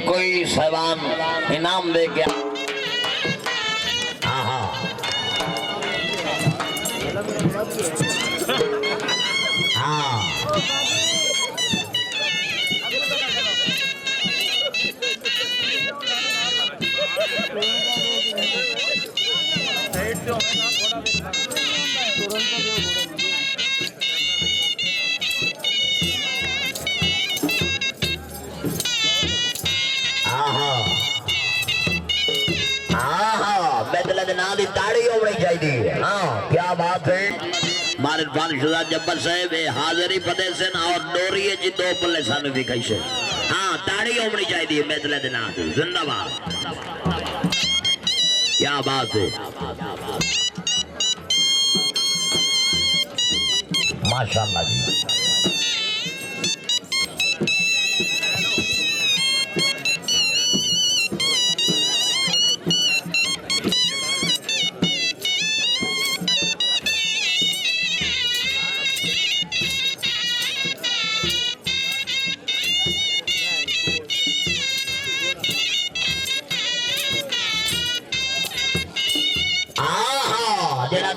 कोई साहबान इनाम दे के हाँ हाँ हाँ ताड़ी होनी चाहिए। हाँ क्या बात है मारे फानशुदा जब्बर साहब हाजिरी फतेह सिंह और डोरी जी दो पल्ले सानू दिखाई से। हाँ ताड़ी होनी चाहिए मैदले दिन जिंदाबाद क्या बात है माशाअल्लाह जी।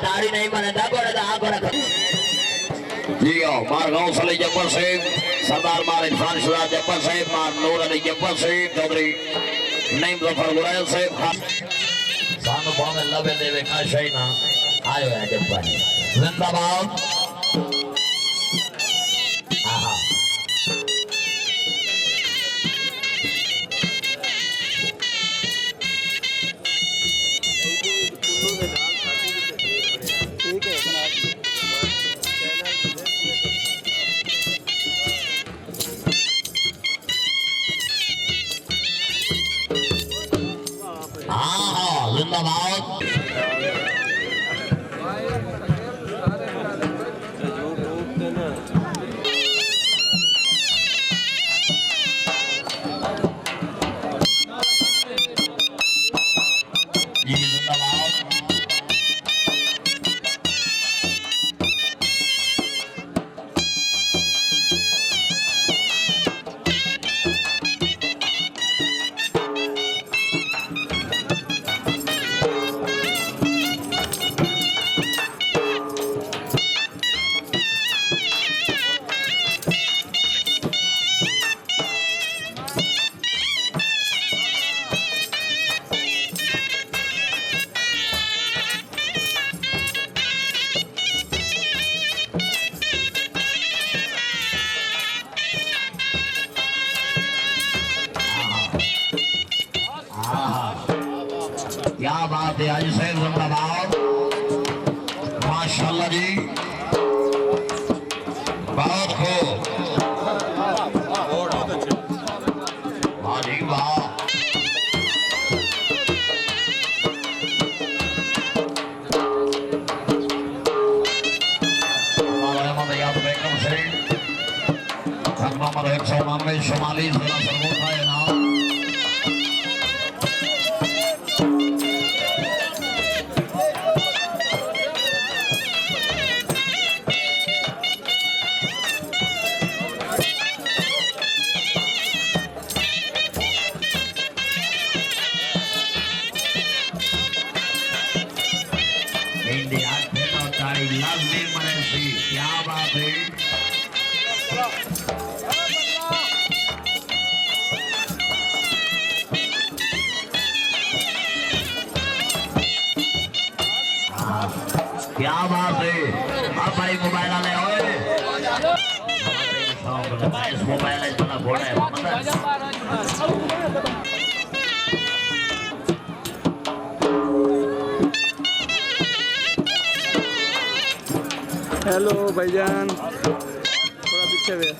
ताड़ी नहीं बने जी मार गांव सली जब्बर साहब सरदार मार इरफान शुदा जब्बर साहब मार नूर अली जब्बर साहब चौधरी नईम जफर गुरैल साहब सानू भावे लबे देवे का शई ना आयो है जब्बर जिंदाबाद। आहा क्या बात है आज से जिंदाबाद माशाअल्लाह जी बहुत खूब वाह जी वाह। नंबर 199 शुमाली जिला सरगोधा है नाम क्या बात है क्या बात है। अब भाई मोबाइल आने इस मोबाइल इतना घोड़ा है हेलो भाईजान थोड़ा पीछे हुए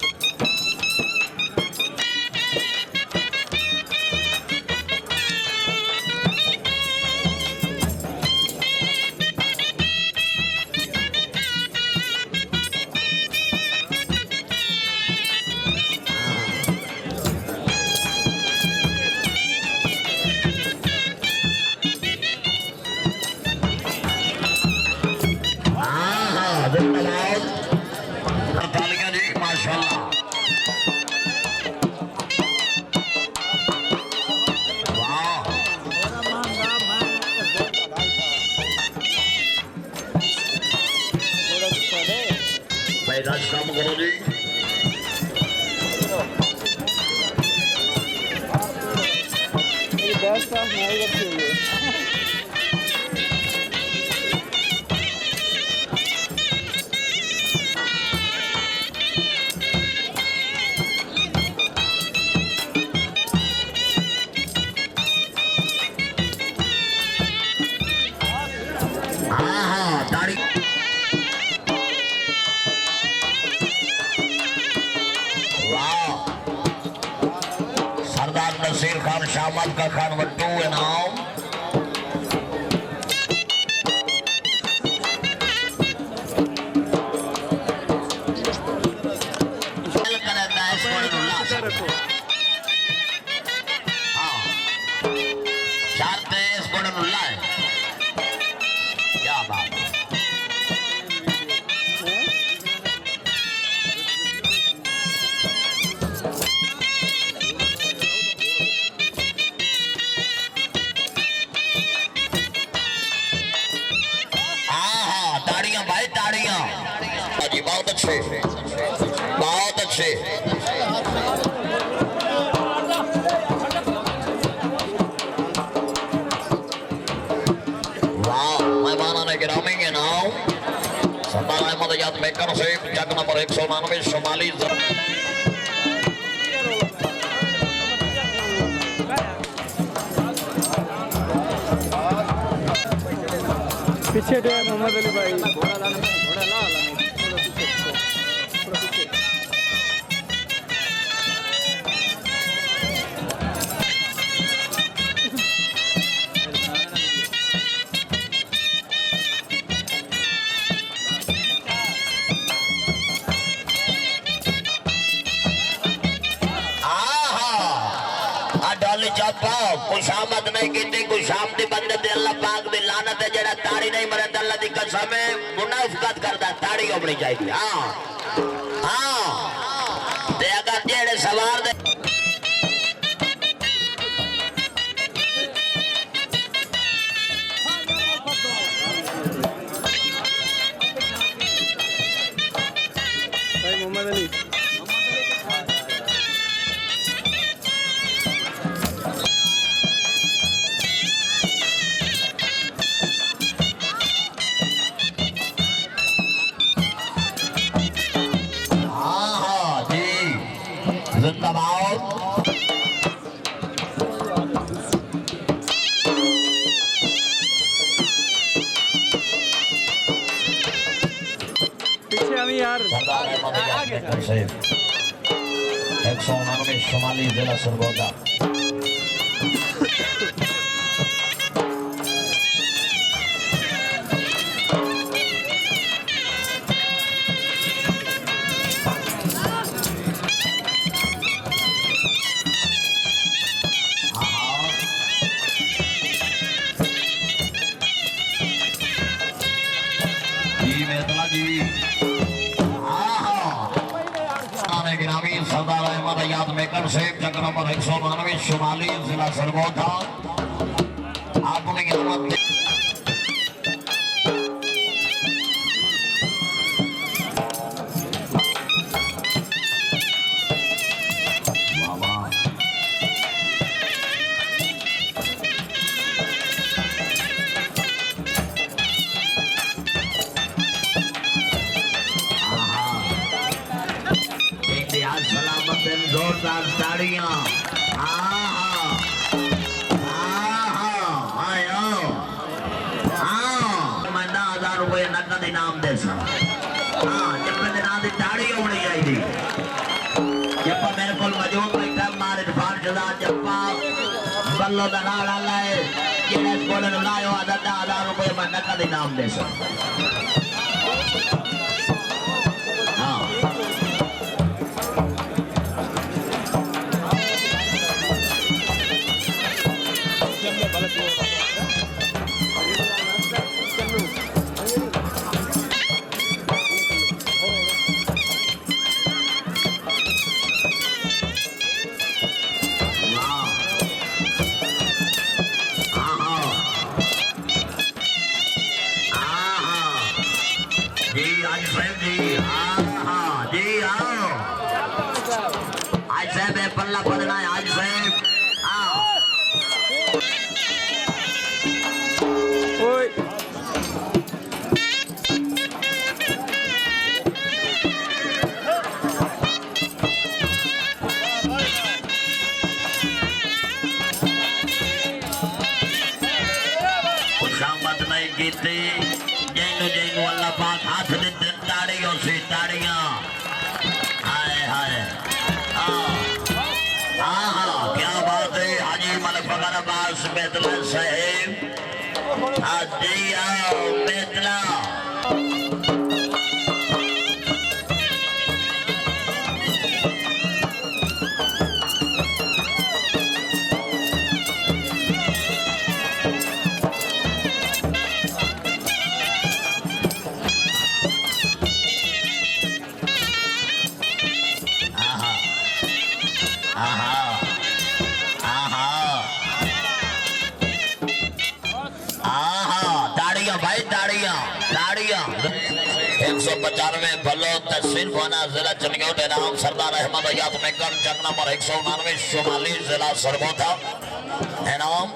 माशाल्लाह करो जी। ये गैस का नहीं रखी हुई है। सरदार नसीर खान शामत का खान वट्टू इनाम। क्या बात ताड़ियां भाई ताड़ियां जी, बहुत अच्छे बहुत अच्छे। वाह मेहमान ने गिरामी के नाम सरदार अहमद याद मेकर से जग नंबर 199 शुमाली पीछे जो है मोहम्मद अली भाई घोड़ा लाना घोड़ा ला थोड़ा पीछे। खुशामद नहीं की खुशामदी बंदे ते अल्लाह पाक दी लानत है जेड़ा ताड़ी नहीं मरे अल्लाह दी कसम है मुनाफिकत करदा ताड़ी होनी चाहिए। हां हां ते अगर जेड़े सवार दे भाई मोहम्मद अली जिंदाबाद। पीछे हम यार 199 शुमाली जिला सरगोदा। सरदार अहमद याद मेकर से जग नंबर 199 शुमाली जिला सरगोदा। आपने गिरामत जोरदार ताड़ियां। मैं 1000 रुपये नकद इनाम दे सा। जब नाम की ताड़ी होनी चाहिए जब मेरे को मौजूद बैठा मारे फारशदा जप्पा बल्लो दा नाल आला है जेड़े स्कूल लायो 1000 रुपये मैं नकद इनाम दे सा। जी आओ आज साहब है पल्ला पड़ना है आज साहब आओ खुशामद नहीं कीती जैनु जैनु अल्लाह पाक हाथ देते ताड़ियों से ताड़ियां हाय हाय हाँ क्या बात है हाजी मलिक फकर अब्बास बेतला साहेब हाजी आओ बेतला भाई ताड़ियां ताड़ियां 195 भलो तहसील फाना जिला चंडीगढ़ इनाम सरदार अहमद अयाद मेकर जंग नंबर 199 शुमाली जिला सरगोधा इनाम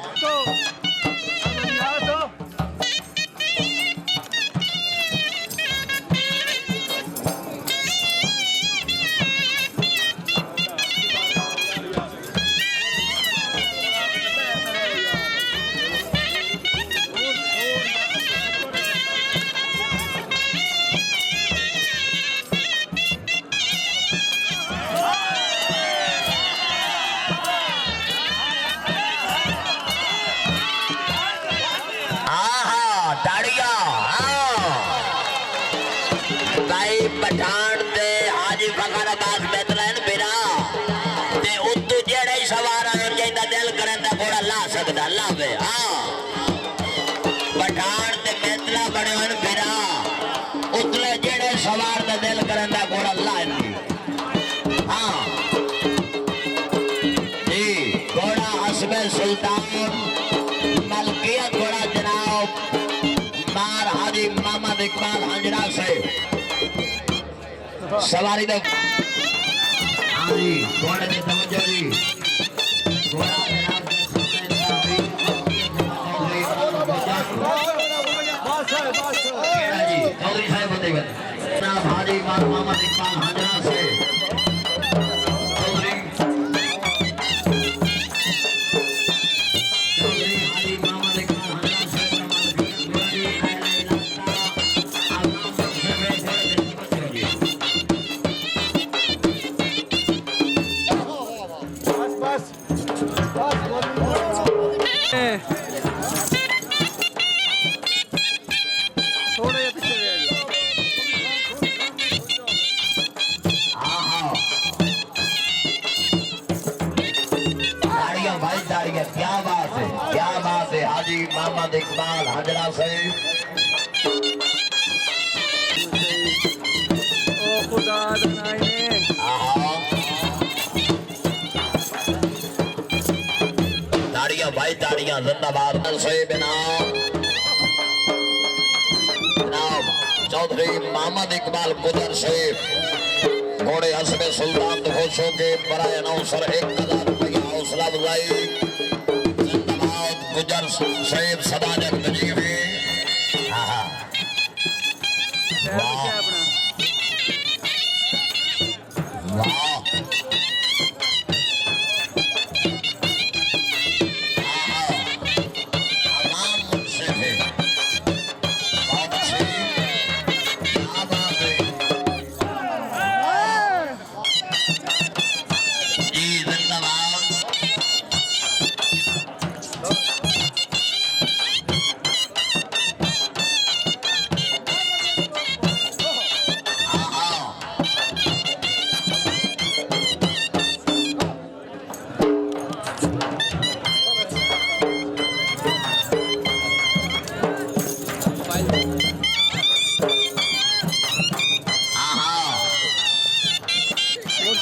पठान ते हाजी फकर अब्बास बेतलैन बिरा ते उतु जेड़े सवार जेदा दिल करे ता घोड़ा ला सकदा लावे हां पठान ते बेतला बड़े हन बिरा उतले जेड़े सवार दा दिल करे ता घोड़ा ला हां जी घोड़ा हसबे सुल्तान मलकियत घोड़ा जनाब मार हाजी मोहम्मद इकबाल हंजरा से सवारी दो हाँ जी घोड़े की तवज्जो जी घोड़ा जनाब जी चौधरी साहब बताइए जनाब हाजी मोहम्मद इकबाल हाजरा से चौधरी हाजी मोहम्मद इकबाल हाजरा से क्या बात है हाजी मोहम्मद इकबाल हाजरा से ताड़ियां भाई ताड़ियां जिंदाबाद से जनाब चौधरी मोहम्मद इकबाल गुजर से घोड़े हसबे सुल्तान खुशों के बराए नौसर 1000 रुपया हौसला अफजाई गुजर सैयद सदाजक नजीबी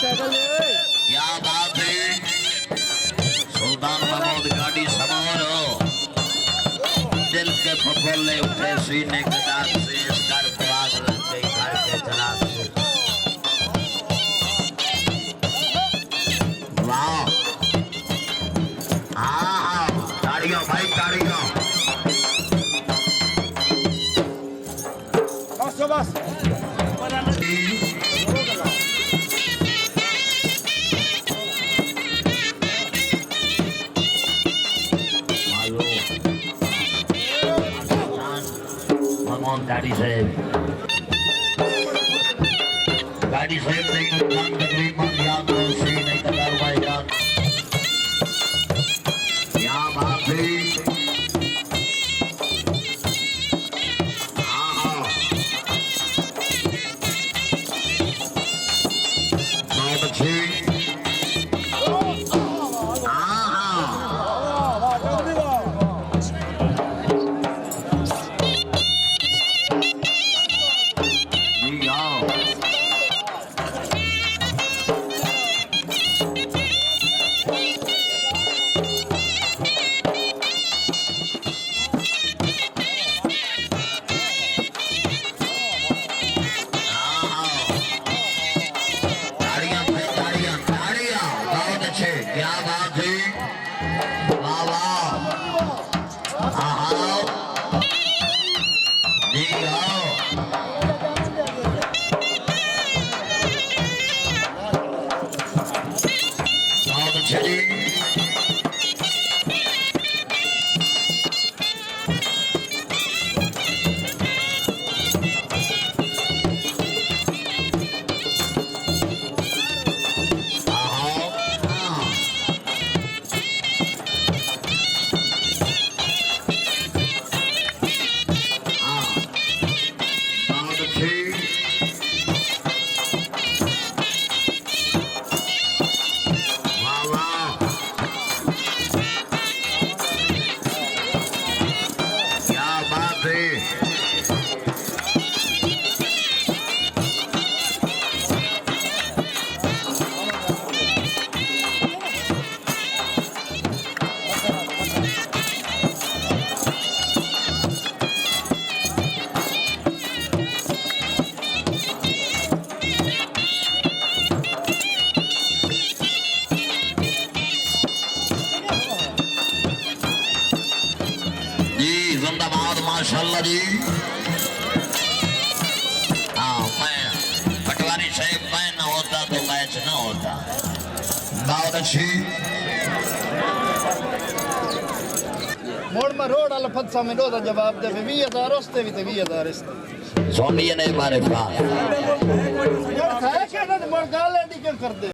क्या बात है सुल्तान महमूद गाड़ी समारो दिल के फफोले उठे सीने के दाग से इस घर को आग लग गई घर के जलाल से कौन गाड़ी से नहीं नुकसान तकरीबन याद हो सी नहीं कदार भाई याद क्या बात है बहुत अच्छी क्या बात है वाह वाह हाँ जी आओ बहुत अच्छा जी जिंदाबाद माशाल्लाह जी हाँ मैं पटवारी साहब मैं न होता तो मैच न होता बहुत अच्छी मोड़ में रोड वाला फदसा में दो जवाब दे 20,000 उसते भी ते 20,000 इसते सोनिया ने मारे पास यार था क्या ना मोड़ गाले दी क्यों कर दे